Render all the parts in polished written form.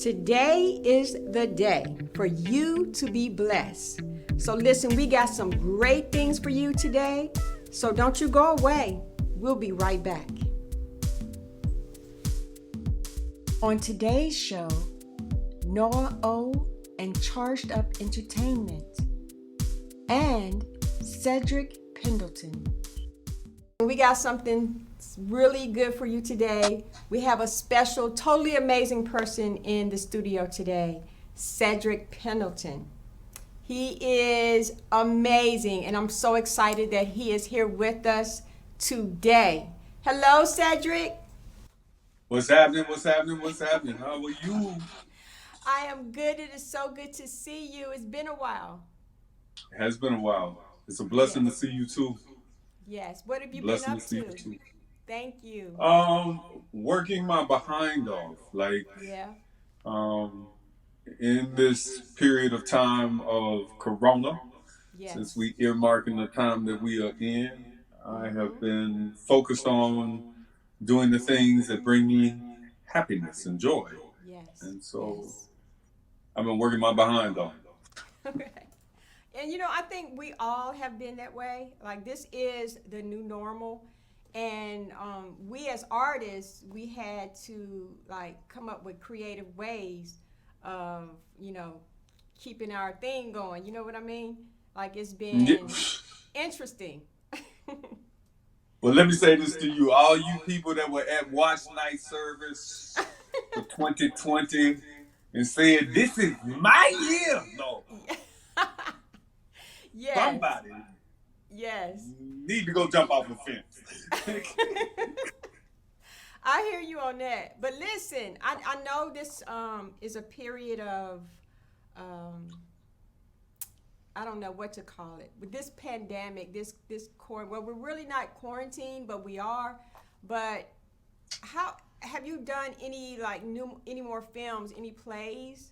Today is the day for you to be blessed. So listen, we got some great things for you today. So don't you go away. We'll be right back. On today's show, Noah O and Charged Up Entertainment and Cedric Pendleton. We got something really good for you today. We have a special, totally amazing person in the studio today, Cedric Pendleton. He is amazing, and I'm so excited that he is here with us today. Hello, Cedric. What's happening? What's happening? What's happening? How are you? I am good. It is so good to see you. It's been a while. It has been a while. It's a blessing to see you too. Yes. What have you Blessing been up to see to? you too. Thank you. Working my behind off. Yeah. In this period of time of Corona, Yes. since we earmarking the time that we are in, I have been focused on doing the things that bring me happiness and joy. Yes. And so Yes. I've been working my behind off. Okay. And I think we all have been that way. Like, this is the new normal. And we as artists, we had to come up with creative ways of, keeping our thing going. You know what I mean? Like, it's been interesting. Well, let me say this to you. All you people that were at Watch Night Service for 2020 and said, this is my year. No. Yes. Somebody Yes. need to go jump off a fence. I hear you on that. But listen, I know this is a period of, I don't know what to call it. With this pandemic, this well, we're really not quarantined, but we are. But how have you done any any more films, any plays?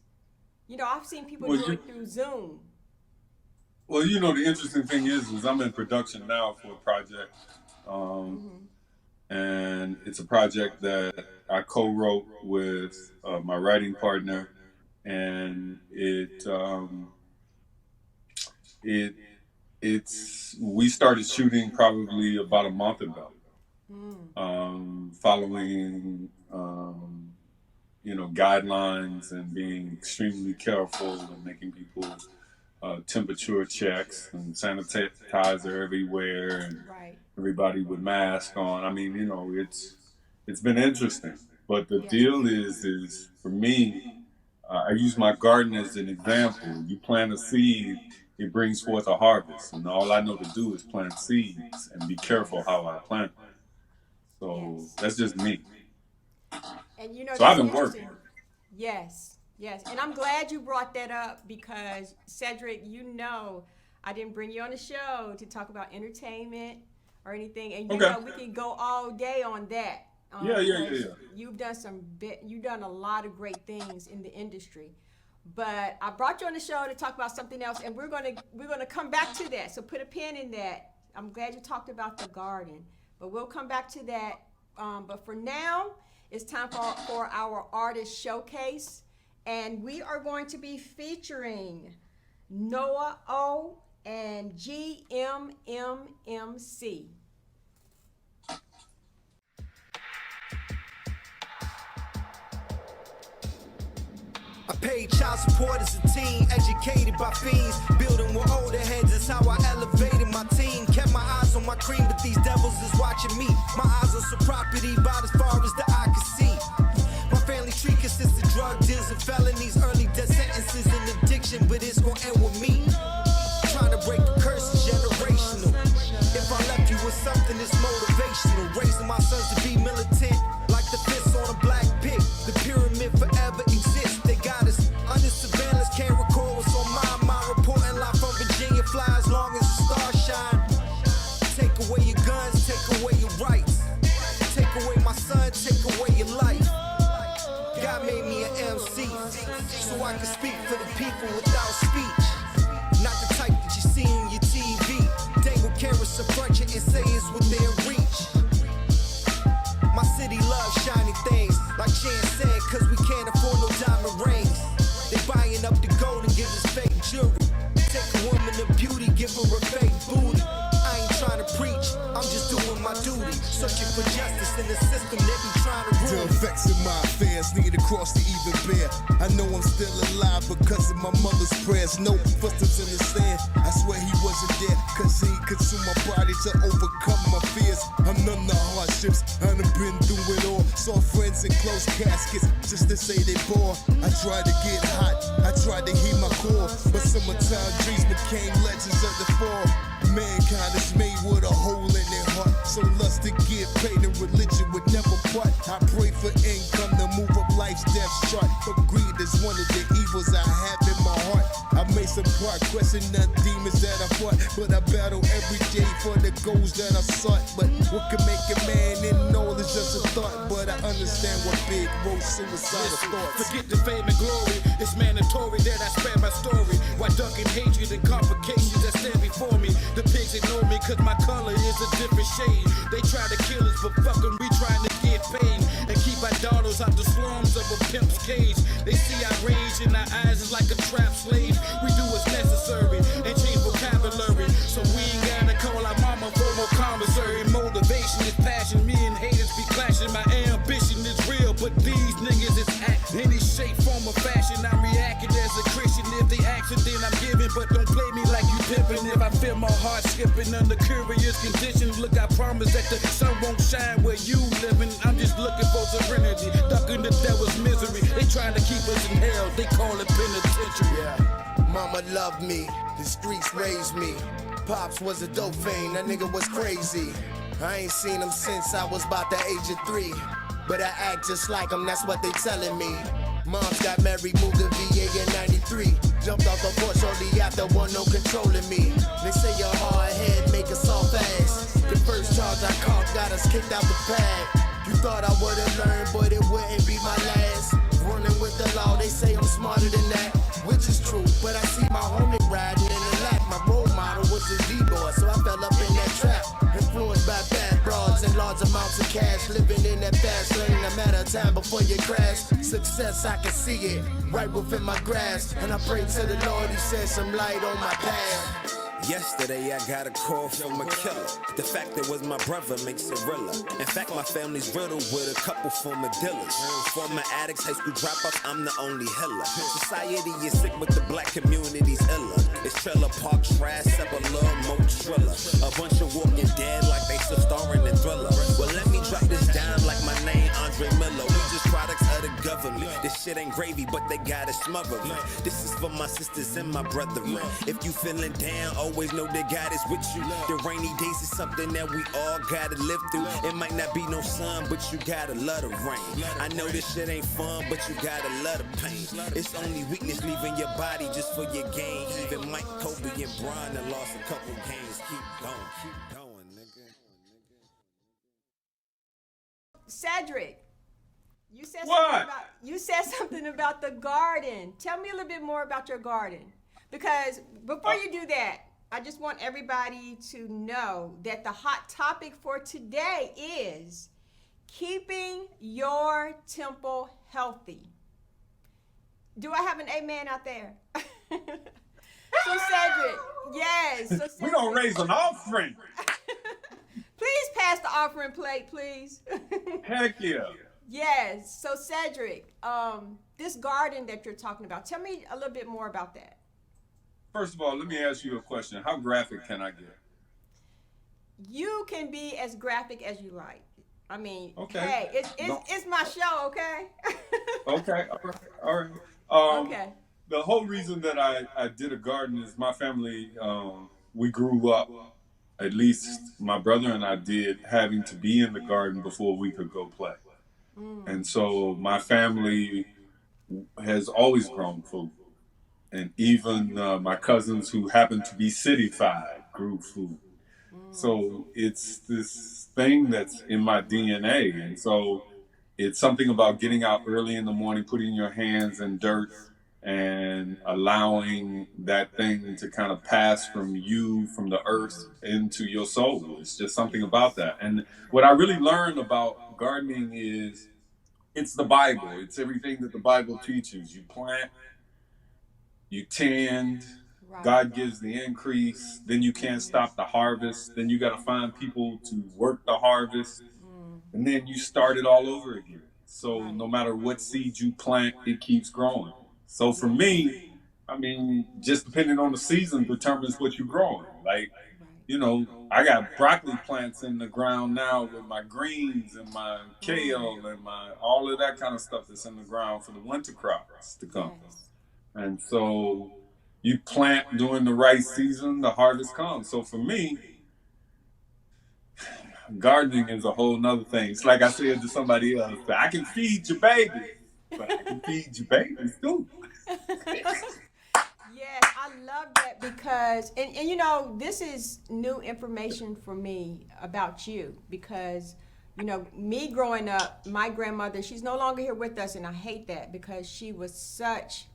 I've seen people do it through Zoom. Well, the interesting thing is I'm in production now for a project. And it's a project that I co-wrote with my writing partner, and we started shooting probably about a month ago, following guidelines and being extremely careful and making people temperature checks and sanitizer everywhere, and Right. everybody with masks on. I mean, it's been interesting. But the deal is for me, I use my garden as an example. You plant a seed, it brings forth a harvest. And all I know to do is plant seeds and be careful how I plant them. So that's just me. And So I've been that's working. interesting. Yes, yes. And I'm glad you brought that up because, Cedric, I didn't bring you on the show to talk about entertainment or anything. And we can go all day on that. Yeah. You've done a lot of great things in the industry. But I brought you on the show to talk about something else, and we're gonna come back to that. So put a pin in that. I'm glad you talked about the garden, but we'll come back to that. But for now, it's time for our artist showcase, and we are going to be featuring Noah O and GMMMC. I paid child support as a teen, educated by fiends. Building with older heads is how I elevated my team. Kept my eyes on my cream, but these devils is watching me. My eyes on some property about as far as the eye can see. My family tree consists of drug deals and felonies. Early death sentences and addiction, but it's gonna end with me. Trying to break the curse is generational. If I left you with something that's motivational, raising my sons to be militant, like the fist on a black pig. The pyramid forever exists. They got us under surveillance, can't record what's on my reporting live from Virginia. Fly as long as the stars shine. Take away your guns, take away your rights. Take away my son, take away your life. God made me an MC, so I can speak for the people without speech. Not the type that you see on your TV. Dangle carrots in front you and say it's within reach. My city loves shiny things, like Chan said, cause we can't afford no diamond ring. searching for justice in the system they be trying to The rule. effects of my affairs need a cross to even bear. I know I'm still alive because of my mother's prayers. No footsteps in the sand. I swear he wasn't there, cause he consumed my body to overcome my fears. I'm numb to hardships, I done been through it all. Saw friends in close caskets just to say they bore. I tried to get hot, I tried to heat my core, but summertime dreams became legends of the fall. Mankind is made with a hole in their heart, so lust to get paid and religion would never part. I pray for income to move up life's death chart, but greed is one of the evils I have in my heart. I made some progress in the demons that I fought, but I battle every day for the goals that I sought. But what can make a man in all is just a thought, but I understand what big road suicidal thoughts. Forget the fame and glory, it's mandatory that I spread my story. While ducking hatred and complications that stand before me. The pigs ignore me cause my color is a different shade. They try to kill us, but fuck them, we trying to get paid. And keep our daughters out the slums of a pimp's cage. They see our rage in our eyes is like a trap slave. We do what's necessary and change vocabulary. So we ain't gotta call our mama for more commissary. Motivation is passion, me and haters be clashing. My ambition is real, but these niggas is act. Any shape, form, or fashion, I'm reacting as a Christian. If they accident, I'm giving, but don't play me like you pimping. If I feel my heart skipping under curious conditions, look, I promise that the sun won't shine where you living. I'm just looking for serenity, ducking the devil's misery. They trying to keep us in hell, they call it penitentiary. Yeah, mama loved me, the streets raised me. Pops was a dope fiend, that nigga was crazy. I ain't seen him since I was about the age of 3. But I act just like him, that's what they telling me. Moms got married, moved to VA in 93. Jumped off the porch shortly after, one no controlling me. They say your hard head make us all fast. The first charge I caught got us kicked out the pad. You thought I would've learned, but it wouldn't be my last. Running with the law, they say I'm smarter than that, which is true. But I see my homie riding in the lap. My role model was a D-boy, so I fell up in that trap. Influenced by bad broads and large amounts of cash. Living in that fast lane, a matter of time before you crash. Success, I can see it right within my grasp. And I pray to the Lord, he shed some light on my path. Yesterday I got a call from a killer. The fact it was my brother makes it realer. In fact, my family's riddled with a couple former dealers. Former addicts, high school dropouts, I'm the only healer. Society is sick, but the black community's iller. It's trailer park trash, up a little more triller. A bunch of walking dead like they still starring in Thriller. Well, let me drop this down like my name Andre Miller. We just products of the government. This shit ain't gravy, but they got it smothered. This is for my sisters and my brethren. If you feeling down, always know that God is with you. The rainy days is something that we all gotta live through. It might not be no sun, but you gotta love the rain. I know this shit ain't fun, but you gotta love the pain. It's only weakness leaving your body just for your gain. Even Mike, Kobe, and Brian have lost a couple games. Keep going, nigga. Cedric, What? you said something about the garden. Tell me a little bit more about your garden. Because before you do that, I just want everybody to know that the hot topic for today is keeping your temple healthy. Do I have an amen out there? So Cedric, yes. So Cedric, We gonna raise an offering. please pass the offering plate, please. Heck yeah. Yes. So Cedric, this garden that you're talking about, tell me a little bit more about that. First of all, let me ask you a question. How graphic can I get? You can be as graphic as you like. I mean, Okay. hey, it's my show, okay? Okay, all right. Okay. The whole reason that I did a garden is my family, we grew up, at least my brother and I did, having to be in the garden before we could go play. And so my family has always grown food. And even my cousins who happen to be city-fied grew food. So it's this thing that's in my DNA. And so it's something about getting out early in the morning, putting your hands in dirt and allowing that thing to kind of pass from you, from the earth into your soul. It's just something about that. And what I really learned about gardening is it's the Bible. It's everything that the Bible teaches. You plant, you tend, God gives the increase. Then you can't stop the harvest. Then you got to find people to work the harvest. And then you start it all over again. So no matter what seed you plant, it keeps growing. So for me, I mean, just depending on the season determines what you're growing. Like, you know, I got broccoli plants in the ground now with my greens and my kale and my all of that kind of stuff that's in the ground for the winter crops to come. And so you plant during the right season, the harvest comes. So for me, gardening is a whole nother thing. It's like I said to somebody else, I can feed your babies, but I can feed your babies too. Yes, I love that because, and you know, this is new information for me about you because, you know, me growing up, my grandmother, she's no longer here with us, and I hate that because she was such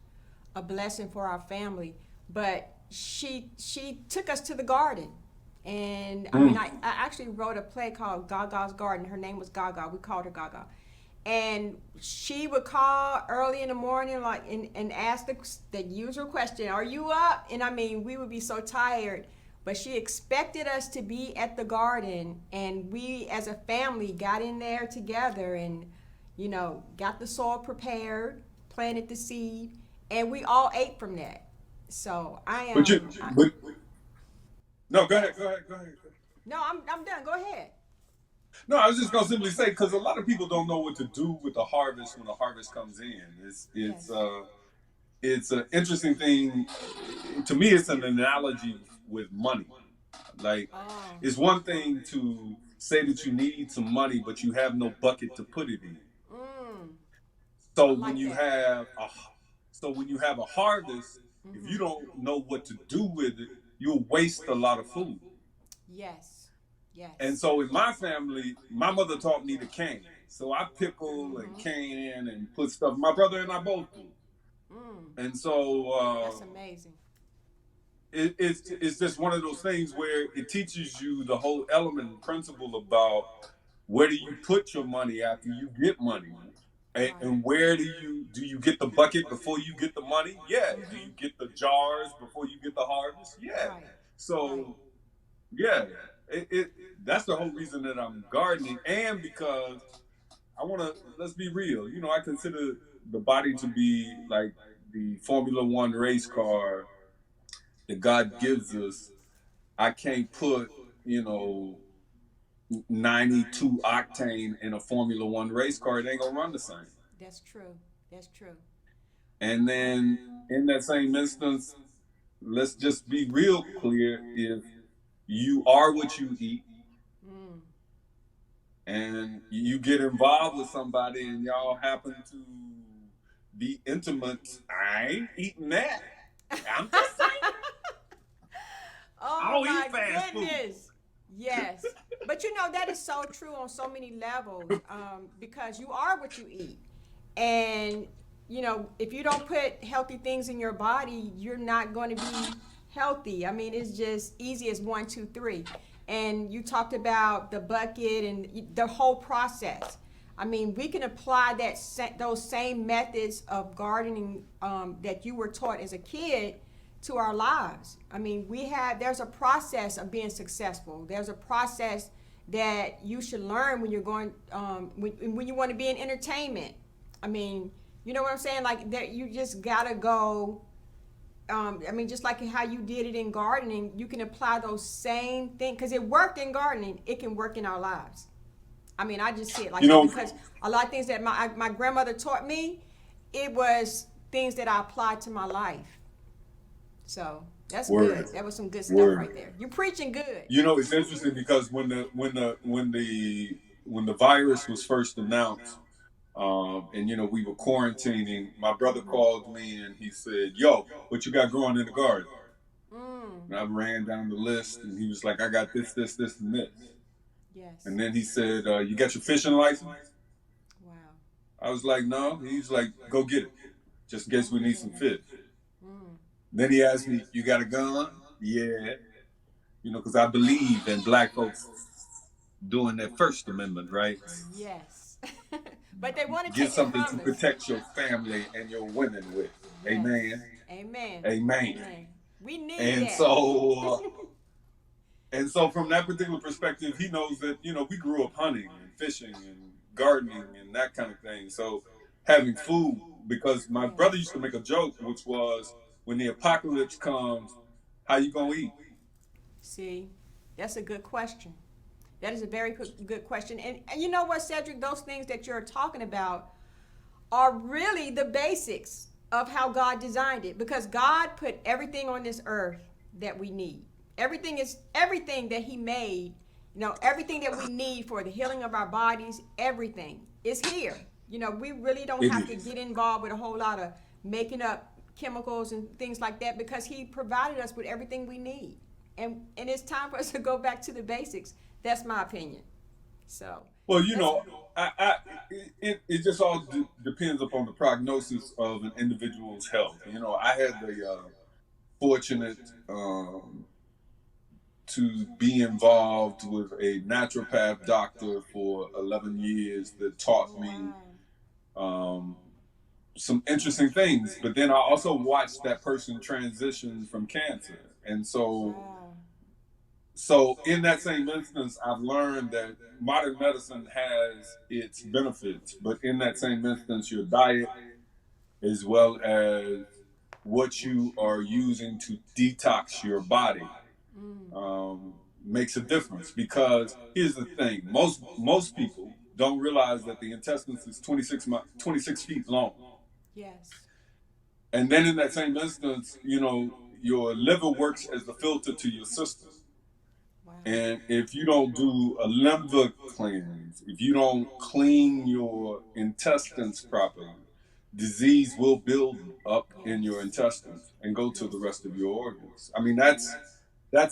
a blessing for our family. But she took us to the garden. And I mean, I actually wrote a play called Gaga's Garden. Her name was Gaga. We called her Gaga. And she would call early in the morning, like, and ask the usual question, "Are you up?" And I mean, we would be so tired, but she expected us to be at the garden, and we, as a family, got in there together, and you know, got the soil prepared, planted the seed, and we all ate from that. So I am. No, go ahead. No, I'm done. Go ahead. No, I was just gonna simply say because a lot of people don't know what to do with the harvest when the harvest comes in. It's an interesting thing. To me, it's an analogy with money. Like, it's one thing to say that you need some money, but you have no bucket to put it in. So when you have a harvest, if you don't know what to do with it, you'll waste a lot of food. Yes. And so in my family, my mother taught me to can. So I pickle and can and put stuff. My brother and I both do. And so that's amazing. It's just one of those things where it teaches you the whole element and principle about where do you put your money after you get money. And where do you get the bucket before you get the money? Yeah. Do you get the jars before you get the harvest? Yeah. So, yeah, that's the whole reason that I'm gardening, and because let's be real. You know, I consider the body to be like the Formula One race car that God gives us. I can't put, 92 octane in a Formula One race car. It ain't gonna run the same. That's true. And then in that same instance, let's just be real clear. If you are what you eat, and you get involved with somebody and y'all happen to be intimate, I ain't eating that. I'm just saying. Oh my goodness. Yes. But you know, that is so true on so many levels, because you are what you eat. And, you know, if you don't put healthy things in your body, you're not going to be healthy. I mean, it's just easy as 1, 2, 3. And you talked about the bucket and the whole process. I mean, we can apply those same methods of gardening that you were taught as a kid to our lives. I mean, there's a process of being successful. There's a process that you should learn when you're going, when you want to be in entertainment. I mean, you know what I'm saying? Like, that you just gotta go. I mean, just like how you did it in gardening, you can apply those same things, because it worked in gardening. It can work in our lives. I mean, I just see it like that, because a lot of things that my grandmother taught me, it was things that I applied to my life. So that's good. That was some good stuff right there. You're preaching good. You know, it's interesting because when the virus was first announced, and we were quarantining, my brother called me and he said, "Yo, what you got growing in the garden?" And I ran down the list and he was like, "I got this, and this." Yes. And then he said, "You got your fishing license?" Wow. I was like, "No." He's like, "Go get it, just in case we need some fish." Then he asked me, "You got a gun?" Yeah. Because I believe in black folks doing their First Amendment, right? Yes. But they want to get something to protect your family and your women with. Yes. Amen. Amen. Amen. We need And that. so from that particular perspective, he knows that, you know, we grew up hunting and fishing and gardening and that kind of thing. So having food, because my brother used to make a joke, which was, when the apocalypse comes, how you gonna eat? See, that's a good question. That is a very good question. And you know what, Cedric, those things that you're talking about are really the basics of how God designed it, because God put everything on this earth that we need. Everything that he made, you know, everything that we need for the healing of our bodies, everything is here. You know, we really don't have to get involved with a whole lot of making up chemicals and things like that, because he provided us with everything we need. And it's time for us to go back to the basics. That's my opinion. So. Well, you know, it just all depends upon the prognosis of an individual's health. You know, I had the fortunate to be involved with a naturopath doctor for 11 years that taught me some interesting things. But then I also watched that person transition from cancer. And so in that same instance, I've learned that modern medicine has its benefits, but in that same instance, your diet, as well as what you are using to detox your body, makes a difference. Because here's the thing: most people don't realize that the intestines is 26 feet long. Yes. And then in that same instance, you know, your liver works as the filter to your system. And if you don't do a liver cleanse, if you don't clean your intestines properly, disease will build up in your intestines and go to the rest of your organs. I mean, that's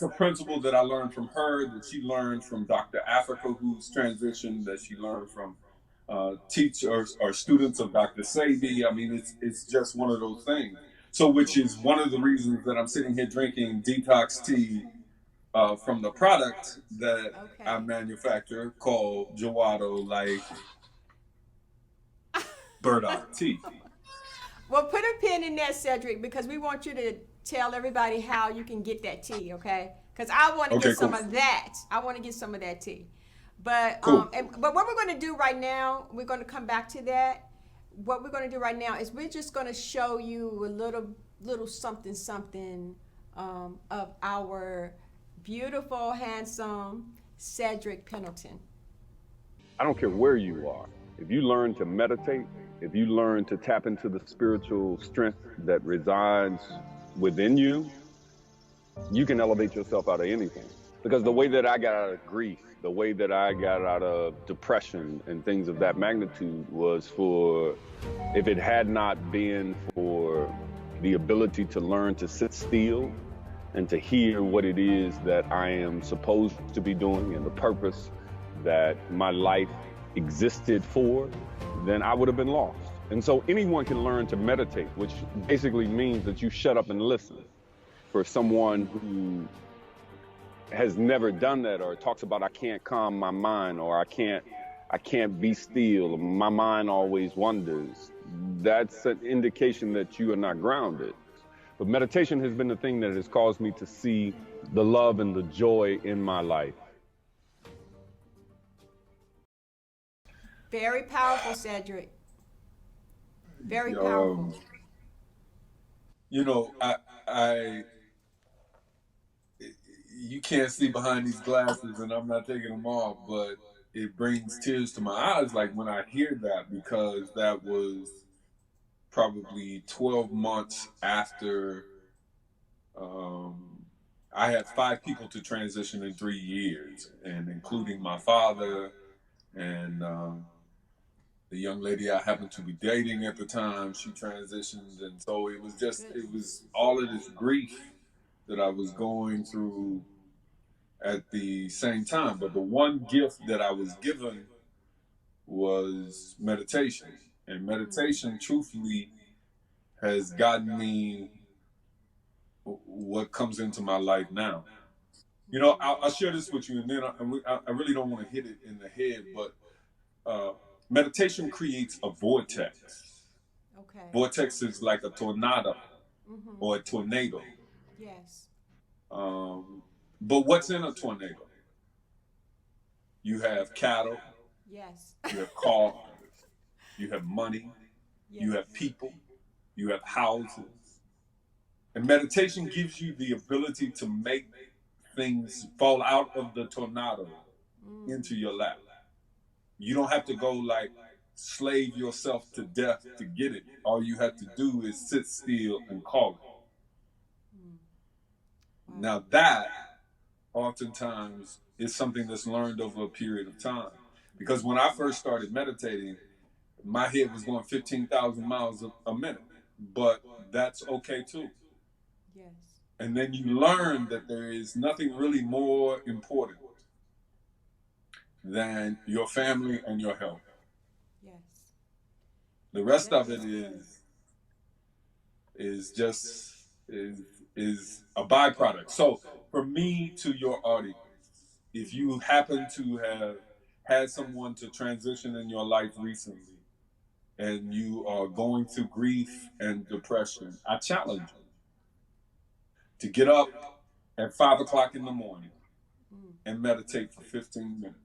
a principle that I learned from her, that she learned from Dr. Africa, who's transitioned, that she learned from teachers or students of Dr. Sadie. I mean, it's just one of those things. So, which is one of the reasons that I'm sitting here drinking detox tea from the product that I manufacture, called Gelato, like Burdock tea. Well, put a pin in that, Cedric, because we want you to tell everybody how you can get that tea, okay? Because I want to get some of that. I want to get some of that tea. But but what we're going to do right now, we're going to come back to that. What we're going to do right now is we're just going to show you a little something of our beautiful, handsome Cedric Pendleton. I don't care where you are. If you learn to meditate, if you learn to tap into the spiritual strength that resides within you, you can elevate yourself out of anything. Because the way that I got out of grief, the way that I got out of depression and things of that magnitude was if it had not been for the ability to learn to sit still and to hear what it is that I am supposed to be doing and the purpose that my life existed for, then I would have been lost. And so anyone can learn to meditate, which basically means that you shut up and listen. For someone who has never done that, or talks about, I can't calm my mind, or I can't be still, my mind always wanders, that's an indication that you are not grounded. But meditation has been the thing that has caused me to see the love and the joy in my life. Very powerful, Cedric. Very powerful. You know, you can't see behind these glasses, and I'm not taking them off, but it brings tears to my eyes, like when I hear that, because that was probably 12 months after I had 5 people to transition in 3 years, and including my father and the young lady I happened to be dating at the time, she transitioned. And so it was all of this grief that I was going through at the same time. But the one gift that I was given was meditation. And meditation, truthfully, has gotten me what comes into my life now. You know, I'll share this with you, and then I really don't want to hit it in the head, but meditation creates a vortex. Okay. Vortex is like a tornado or a tornado. Yes. But what's in a tornado? You have cattle, Yes. you have cars, you have money, Yes. you have people, you have houses. And meditation gives you the ability to make things fall out of the tornado into your lap. You don't have to go like slave yourself to death to get it. All you have to do is sit still and call it. Wow. Now that oftentimes is something that's learned over a period of time. Because when I first started meditating, my head was going 15,000 miles a minute, but that's okay too. Yes. And then you learn that there is nothing really more important than your family and your health. Yes. The rest That of it is just a byproduct. So for me, to your audience, if you happen to have had someone to transition in your life recently and you are going through grief and depression, I challenge you to get up at 5 o'clock in the morning and meditate for 15 minutes.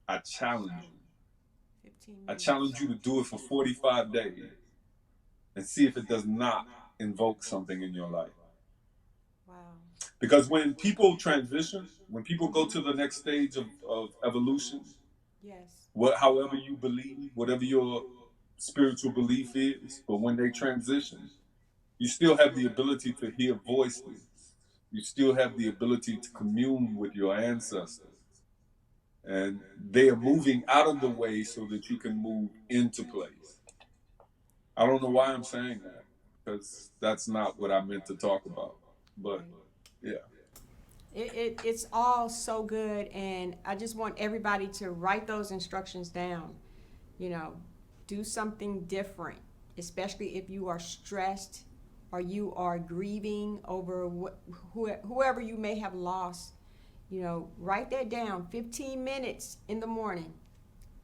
I challenge you. 15 I minutes. challenge you to do it for 45 days and see if it does not invoke something in your life. Wow. Because when people transition, when people go to the next stage of evolution, Yes. however you believe, whatever your spiritual belief is, but when they transition, you still have the ability to hear voices. You still have the ability to commune with your ancestors. And they are moving out of the way so that you can move into place. I don't know why I'm saying that, because that's not what I meant to talk about. But yeah. It's all so good, and I just want everybody to write those instructions down. You know, do something different, especially if you are stressed or you are grieving over whoever you may have lost. You know, write that down. 15 minutes in the morning,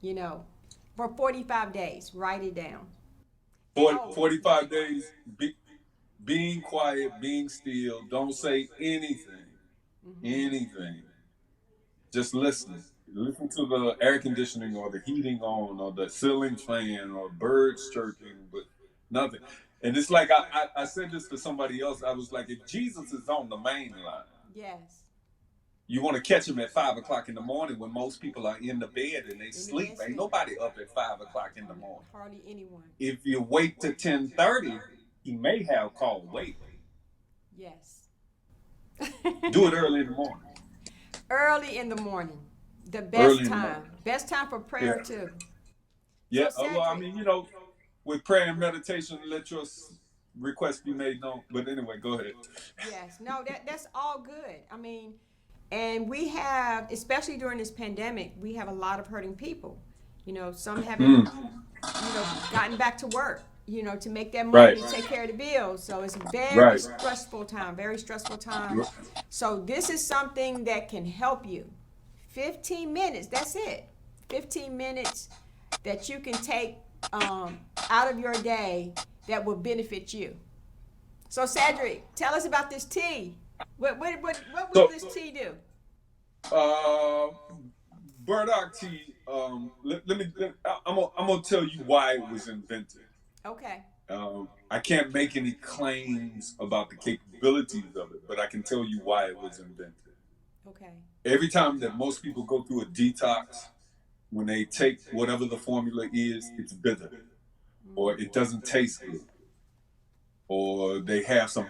you know, for 45 days. Write it down. 45 days, being quiet, being still, don't say anything. Anything. Just listen. Listen to the air conditioning or the heating on or the ceiling fan or birds chirping, but nothing. And it's like I said this to somebody else. I was like, if Jesus is on the main line, Yes. you want to catch him at 5 o'clock in the morning when most people are in the bed and they sleep. Ain't nobody up at 5 o'clock in the morning. Hardly anyone. If you wait to 10:30, he may have called wait. Yes. Do it early in the morning. Early in the morning. The best time. Best time for prayer too. Yeah, So, well, I Cedric, mean, you know, with prayer and meditation, let your request be made known. But anyway, go ahead. yes. No, that's all good. I mean, and we have, especially during this pandemic, we have a lot of hurting people. You know, some haven't, gotten back to work, to make that money to take care of the bills. So it's a very stressful time, very stressful time. So this is something that can help you. 15 minutes, that's it. 15 minutes that you can take out of your day that will benefit you. So Cedric, tell us about this tea. What will this tea do? Burdock tea. I'm gonna tell you why it was invented. Okay. I can't make any claims about the capabilities of it, but I can tell you why it was invented. Okay. Every time that most people go through a detox, when they take whatever the formula is, it's bitter, or it doesn't taste good, or they have some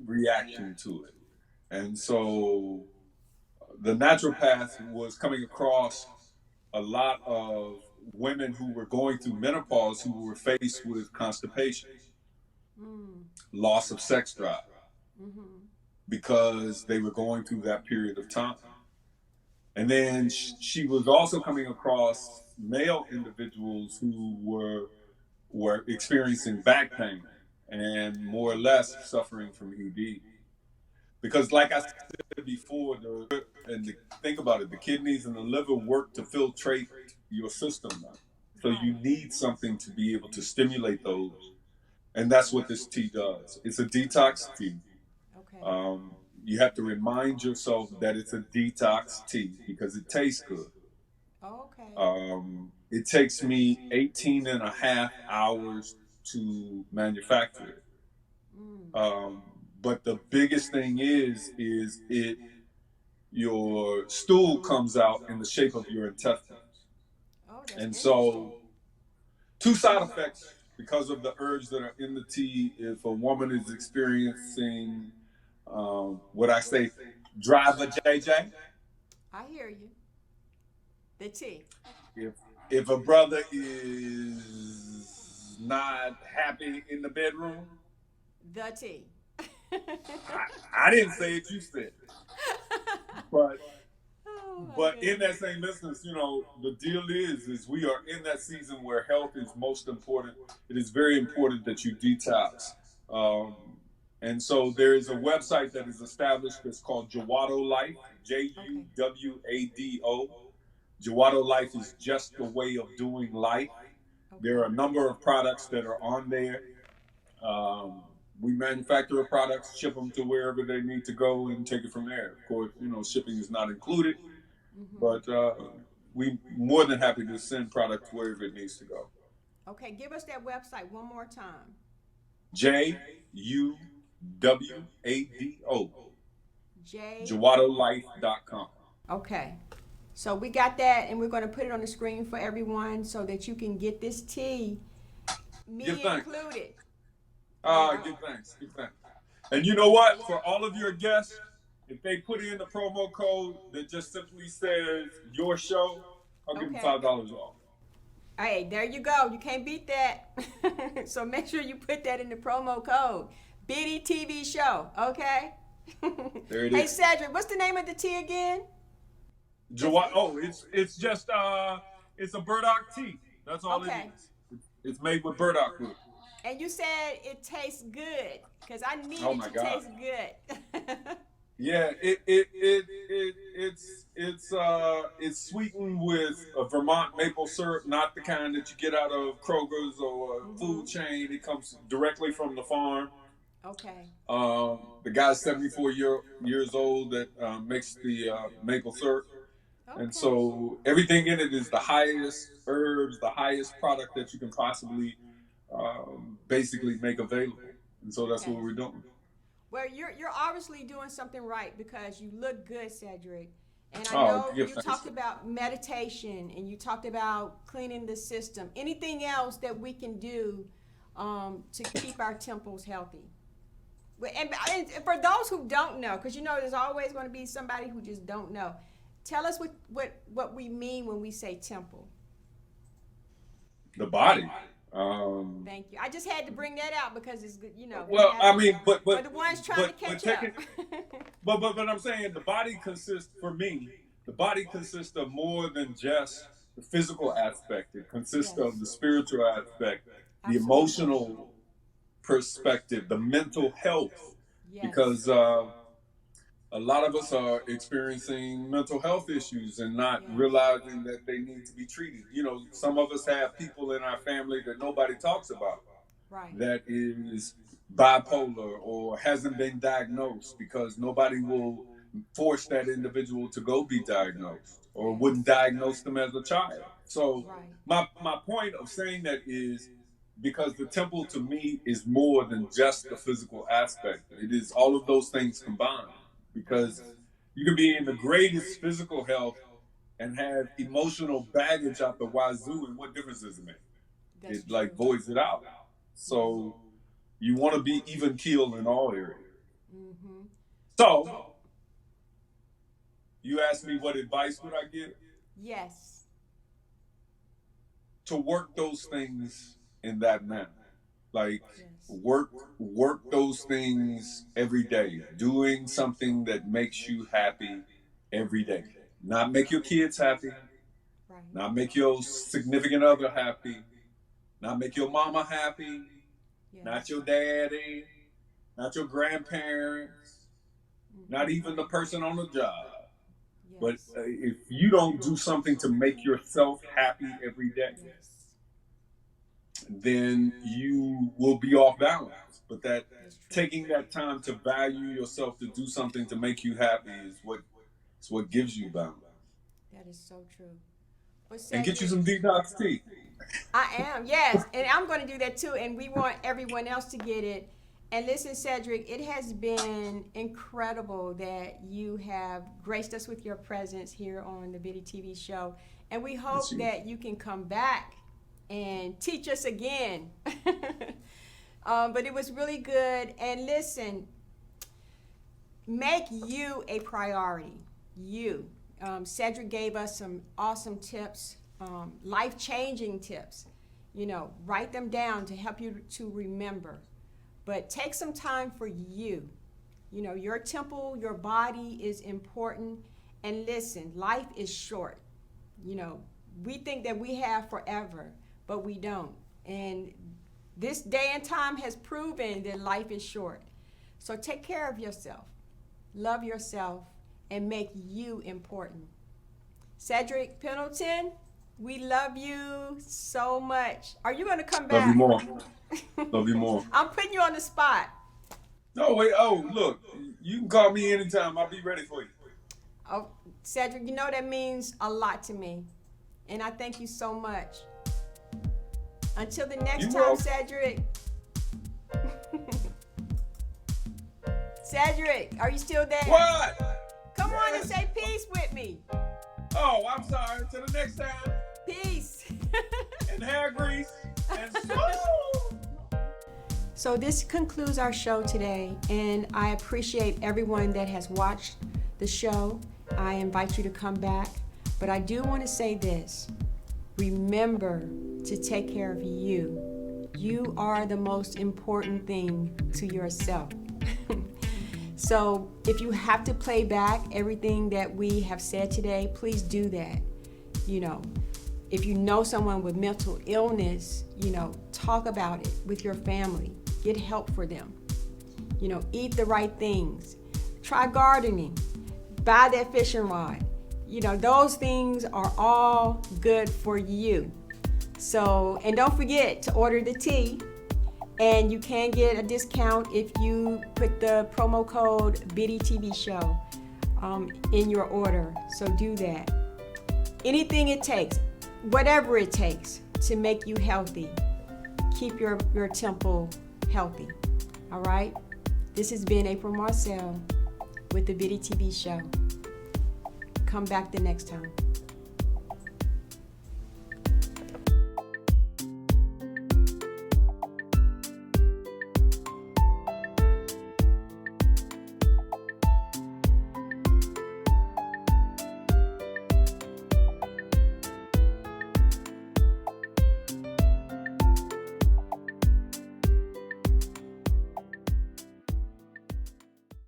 reaction to it. And so the naturopath was coming across a lot of women who were going through menopause who were faced with constipation, loss of sex drive, because they were going through that period of time. And then she was also coming across male individuals who were experiencing back pain and more or less suffering from ED. Because like I said before, think about it, the kidneys and the liver work to filtrate your system now. So you need something to be able to stimulate those And that's what this tea does. It's a detox tea. Okay. You have to remind yourself that it's a detox tea because it tastes good. Okay. It takes me 18 and a half hours to manufacture it. But the biggest thing is your stool comes out in the shape of your intestines. Oh, that's And interesting. so 2 side effects because of the herbs that are in the tea. If a woman is experiencing what I say, drive a JJ. I hear you. The tea. If a brother is not happy in the bedroom, The tea. I didn't say it, you said it. But Oh, my But in goodness. that same instance, the deal is we are in that season where health is most important. It is very important that you detox. And so there is a website that is established that's called Jawado Life, Juwado. Jawado Life is just the way of doing life. There are a number of products that are on there. We manufacture the products, ship them to wherever they need to go, and take it from there. Of course, shipping is not included, but we more than happy to send product wherever it needs to go. Okay, give us that website one more time. JUWADO, J. JawadoLife.com. Okay. So we got that, and we're going to put it on the screen for everyone so that you can get this tea, me Give thanks. included. Give thanks. And you know what? For all of your guests, if they put in the promo code that just simply says your show, I'll give them Okay. $5 off. Hey, there you go. You can't beat that. So make sure you put that in the promo code. Biddy TV show, okay? There it Hey, is. Cedric, what's the name of the tea again? It's just it's a Burdock tea. That's all Okay. it is. It's made with Burdock root. And you said it tastes good, because I need Oh it my to God. taste good. Yeah, it's sweetened with a Vermont maple syrup, not the kind that you get out of Kroger's or a food chain. It comes directly from the farm. Okay. The guy's 74 years old that makes the maple syrup. Okay. And so everything in it is the highest herbs, the highest product that you can possibly basically make available. And so that's Okay. what we're doing. Well, you're obviously doing something right, because you look good, Cedric. And I Oh, know give you thanks. talked about meditation, and you talked about cleaning the system. Anything else that we can do to keep our temples healthy? And for those who don't know, because there's always going to be somebody who just don't know. Tell us what we mean when we say temple. The body. Thank you. I just had to bring that out because it's good, Well, I mean, but for the ones trying to catch up. But I'm saying the body consists of more than just the physical aspect. It consists Yes. of the spiritual aspect, the Absolutely. emotional perspective, the mental health, Yes. because a lot of us are experiencing mental health issues and not Yes. realizing that they need to be treated. Some of us have people in our family that nobody talks about Right. that is bipolar or hasn't been diagnosed, because nobody will force that individual to go be diagnosed or wouldn't diagnose them as a child. So Right. my point of saying that is because the temple to me is more than just the physical aspect. It is all of those things combined, because you can be in the greatest physical health and have emotional baggage out the wazoo, and what difference does it make? That's It like true. voids it out. So you want to be even keel in all areas. Mm-hmm. So you asked me what advice would I give? Yes. To work those things in that manner. Like Yes. work those things every day. Doing something that makes you happy every day. Not make your kids happy, Right. not make your significant other happy, not make your mama happy, Yes. not your daddy, not your grandparents, not even the person on the job. But Yes. if you don't do something to make yourself happy every day, Yes. then you will be off balance. But that taking that time to value yourself, to do something to make you happy is what gives you balance. That is so true. But And get you some detox tea. I am, yes. And I'm going to do that too. And we want everyone else to get it. And listen, Cedric, it has been incredible that you have graced us with your presence here on the EBNY TV show. And we hope that you can come back and teach us again. But it was really good. And listen, make you a priority. You. Cedric gave us some awesome tips, life-changing tips. You know, write them down to help you to remember. But take some time for you. You know, your temple, your body is important. And listen, life is short. You know, we think that we have forever, but we don't. And this day and time has proven that life is short. So take care of yourself, love yourself, and make you important. Cedric Pendleton, we love you so much. Are you going to come back? Love you more. Love you more. I'm putting you on the spot. No, wait. Oh, look. You can call me anytime. I'll be ready for you. Oh, Cedric, you know that means a lot to me. And I thank you so much. Until the next time, Cedric. Cedric, are you still there? What? Come on and say peace with me. Oh, I'm sorry. Till the next time. Peace. And hair grease. And So this concludes our show today, and I appreciate everyone that has watched the show. I invite you to come back, but I do want to say this. Remember to take care of you. You are the most important thing to yourself. So if you have to play back everything that we have said today, please do that. You know, if you know someone with mental illness, you know, talk about it with your family. Get help for them. You know, eat the right things. Try gardening. Buy that fishing rod. You know, those things are all good for you. So, and don't forget to order the tea. And you can get a discount if you put the promo code EBNY TV show in your order. So do that. Anything it takes, whatever it takes to make you healthy. Keep your temple healthy. All right? This has been April Marcell with the EBNY TV show. Come back the next time.